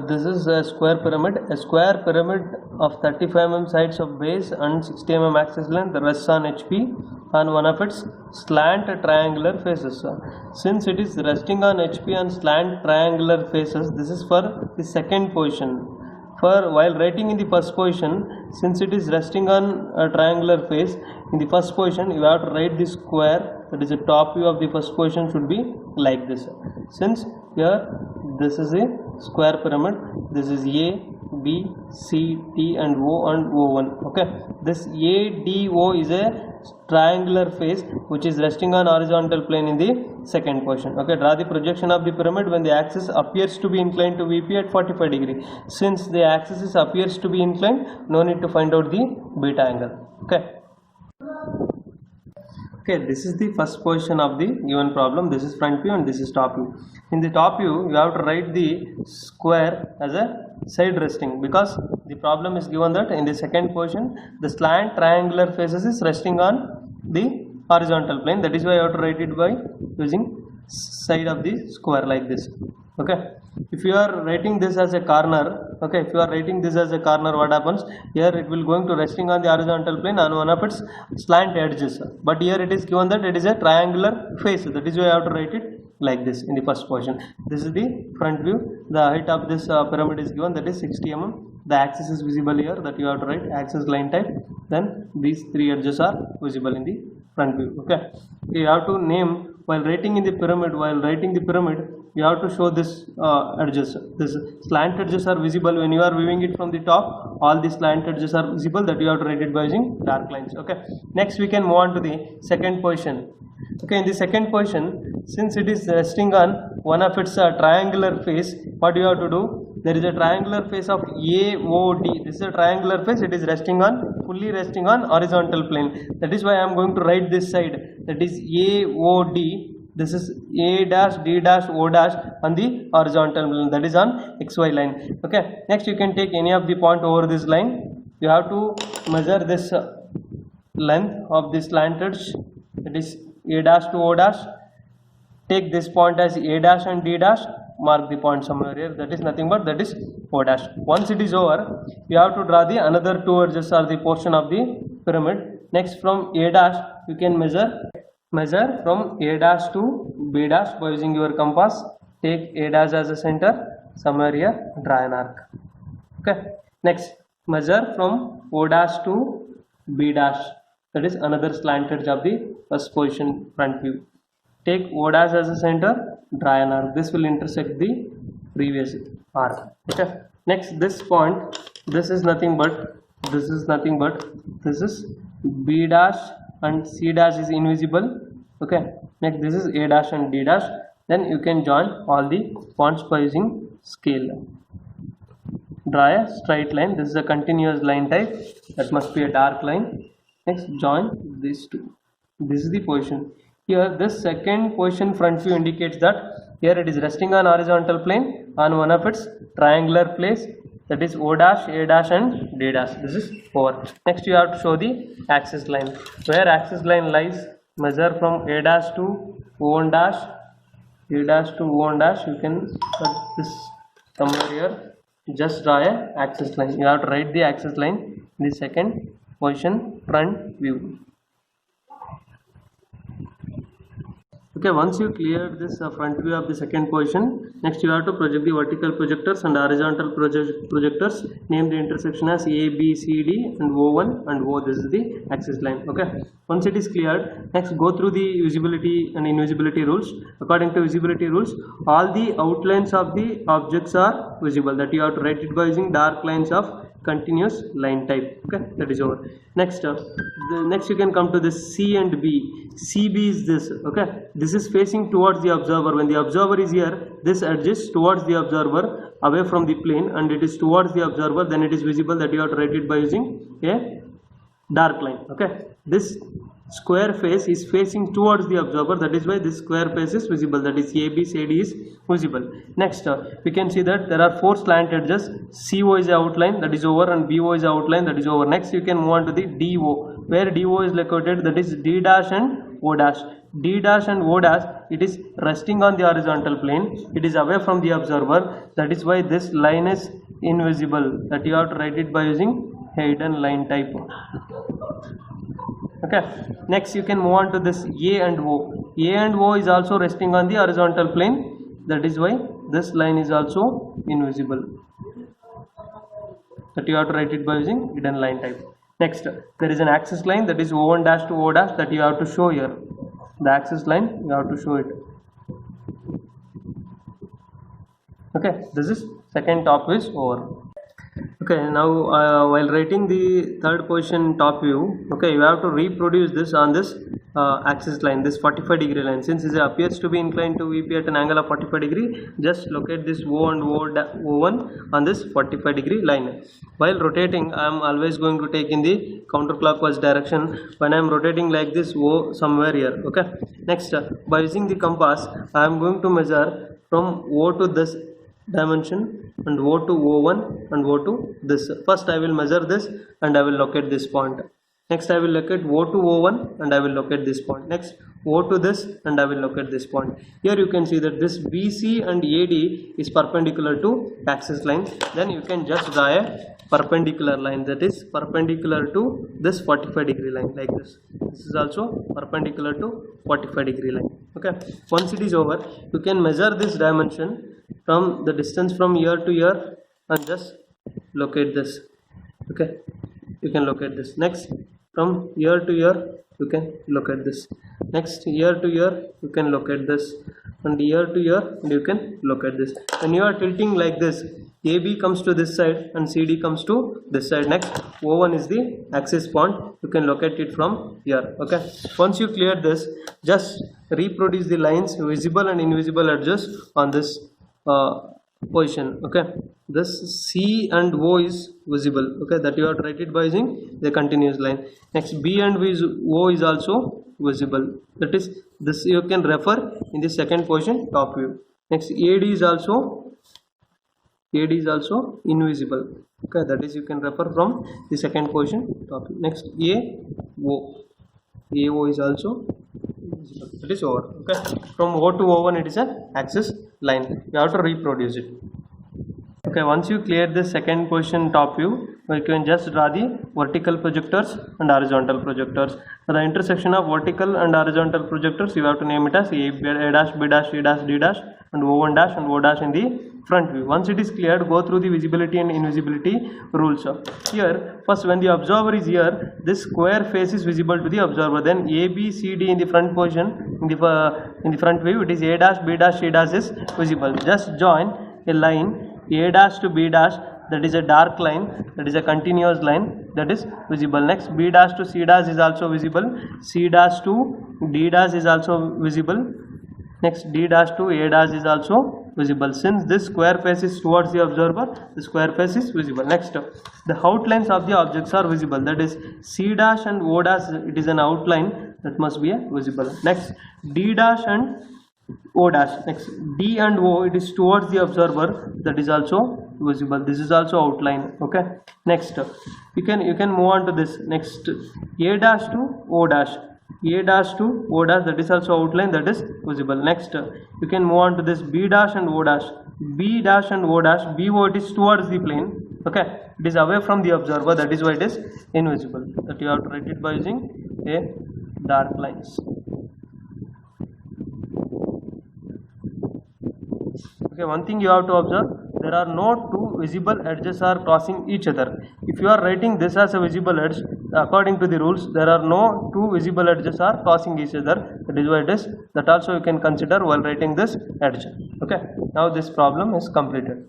This is a square pyramid. A square pyramid of 35 mm sides of base and 60 mm axis length rests on HP on one of its slant triangular faces. Since it is resting on HP and slant triangular faces, this is for the second position. For while writing in the first position, since it is resting on a triangular face, in the first position you have to write the square, that is the top view of the first position should be like this. Since here this is a square pyramid, this is A, B, C, T and O and O1. Okay, this ADO is a triangular face which is resting on horizontal plane in the second position. Okay, draw the projection of the pyramid when the axis appears to be inclined to VP at 45 degree. Since the axis appears to be inclined, no need to find out the beta angle. Okay, this is the first position of the given problem. This is front view and this is top view. In the top view, you have to write the square as a side resting, because the problem is given that in the second position the slant triangular faces is resting on the horizontal plane. That is why you have to write it by using side of the square like this. Okay, if you are writing this as a corner, okay, if you are writing this as a corner, what happens here? It will going to resting on the horizontal plane on one of its slant edges, but here it is given that it is a triangular face. That is why you have to write it like this in the first position. This is the front view. The height of this pyramid is given, that is 60 mm. The axis is visible here, that you have to write axis line type. Then these three edges are visible in the front view. Okay, you have to name while writing in the pyramid. While writing the pyramid, you have to show this edges. This slant edges are visible when you are viewing it from the top. All these slant edges are visible, that you have to write it by using dark lines. Okay, next we can move on to the second position. Okay, in the second position, since it is resting on one of its triangular face, what you have to do? There is a triangular face of AOD. This is a triangular face. It is resting on, fully resting on horizontal plane. That is why I am going to write this side. That is AOD. This is A dash, D dash, O dash on the horizontal plane. That is on XY line. Okay. Next, you can take any of the point over this line. You have to measure this length of this slant edge. That is A dash to O dash. Take this point as A dash and D dash. Mark the point somewhere here. That is nothing but that is O dash. Once it is over, you have to draw the another two edges or the portion of the pyramid. Next, from A dash, you can measure from A dash to B dash by using your compass. Take A dash as a center. Somewhere here, draw an arc. Okay. Next, measure from O dash to B dash. That is another slant edge of the first position front view. Take O dash as a center, draw an arc. This will intersect the previous arc. Okay. Next, this point, this is nothing but this is B dash and C dash is invisible. Okay. Next, this is A dash and D dash. Then you can join all the points by using scale. Draw a straight line. This is a continuous line type. That must be a dark line. Next, join these two. This is the position. Here, this second position front view indicates that here it is resting on horizontal plane on one of its triangular place, that is O dash, A dash and D dash. This is over. Next, you have to show the axis line. Where axis line lies, measure from A dash to O1 dash, A dash to O1 dash. You can put this somewhere here. Just draw a axis line. You have to write the axis line in the second position front view. Okay, once you clear this front view of the second position, next you have to project the vertical projectors and horizontal projectors. Name the intersection as A, B, C, D and O1 and O. This is the axis line. Okay, once it is cleared, next go through the visibility and invisibility rules. According to visibility rules, all the outlines of the objects are visible. That you have to write it by using dark lines of continuous line type. Okay, that is over. Next, next you can come to this C and B. CB is this. Okay, this is facing towards the observer. When the observer is here, this edge is towards the observer away from the plane and it is towards the observer, then it is visible. That you have to write it by using a dark line. Okay, this square face is facing towards the observer, that is why this square face is visible, that is ABCD is visible. Next, we can see that there are four slant edges. CO is outline, that is over, and BO is outline, that is over. Next, you can move on to the DO. Where DO is located, that is D dash and O dash. D dash and O dash, it is resting on the horizontal plane, it is away from the observer, that is why this line is invisible, that you have to write it by using hidden line type. Okay, next you can move on to this A and O. A and O is also resting on the horizontal plane, that is why this line is also invisible, that you have to write it by using hidden line type. Next, there is an axis line, that is O1 dash to O dash, that you have to show here. The axis line, you have to show it. Okay, this is second top is over. Okay, now while writing the third position top view, okay, you have to reproduce this on this axis line, this 45-degree line. Since it appears to be inclined to VP at an angle of 45 degree, just locate this O and O1 on this 45-degree line. While rotating, I am always going to take in the counterclockwise direction. When I am rotating like this, O somewhere here. Okay. Next, by using the compass, I am going to measure from O to this dimension and O to O1 and O to this. First I will measure this and I will locate this point. Next I will locate O to O1 and I will locate this point. Next O to this and I will locate this point. Here you can see that this BC and AD is perpendicular to axis line. Then you can just draw a perpendicular line, that is perpendicular to this 45-degree line, like this. This is also perpendicular to 45-degree line. Okay, once it is over, you can measure this dimension from the distance from here to here and just locate this. Okay, you can locate this. Next, from here to here you can locate this. Next, here to here you can locate this, and here to here you can locate this. When you are tilting like this, AB comes to this side and CD comes to this side. Next, O1 is the axis point, you can locate it from here. Okay, once you clear this, just reproduce the lines, visible and invisible edges on this position. Okay, this C and O is visible. Okay, that you have to write it by using the continuous line. Next, B and O is also visible, that is this you can refer in the second position top view. Next, AD is also invisible. Okay, that is you can refer from the second position top view. Next, AO is also invisible. That is over. Okay, from O to O1 it is an axis line, you have to reproduce it. Okay, once you clear the second position top view, you can just draw the vertical projectors and horizontal projectors. For the intersection of vertical and horizontal projectors, you have to name it as A dash, B dash, C dash, D dash and O1 dash and O dash in the front view. Once it is cleared, go through the visibility and invisibility rules. Here, first when the observer is here, this square face is visible to the observer. Then A, B, C, D in the front position, in the front view, it is A dash, B dash, C dash is visible. Just join a line A dash to B dash, that is a dark line, that is a continuous line, that is visible. Next, B dash to C dash is also visible. C dash to D dash is also visible. Next, D dash to A dash is also visible. Since this square face is towards the observer, the square face is visible. Next, the outlines of the objects are visible, that is C dash and O dash, it is an outline that must be visible. Next, D dash and O dash. Next, D and O, it is towards the observer, that is also visible. This is also outline. Okay, next you can move on to this. Next, A dash to O dash, A dash to O dash, that is also outline, that is visible. Next, you can move on to this B dash and O dash, B dash and O dash. BO, it is towards the plane. Okay, it is away from the observer, that is why it is invisible, that you have to write it by using a dark lines. Okay, one thing you have to observe, there are no two visible edges are crossing each other. If you are writing this as a visible edge, according to the rules, there are no two visible edges are crossing each other. That is why it is. That also you can consider while writing this edge. Okay, now this problem is completed.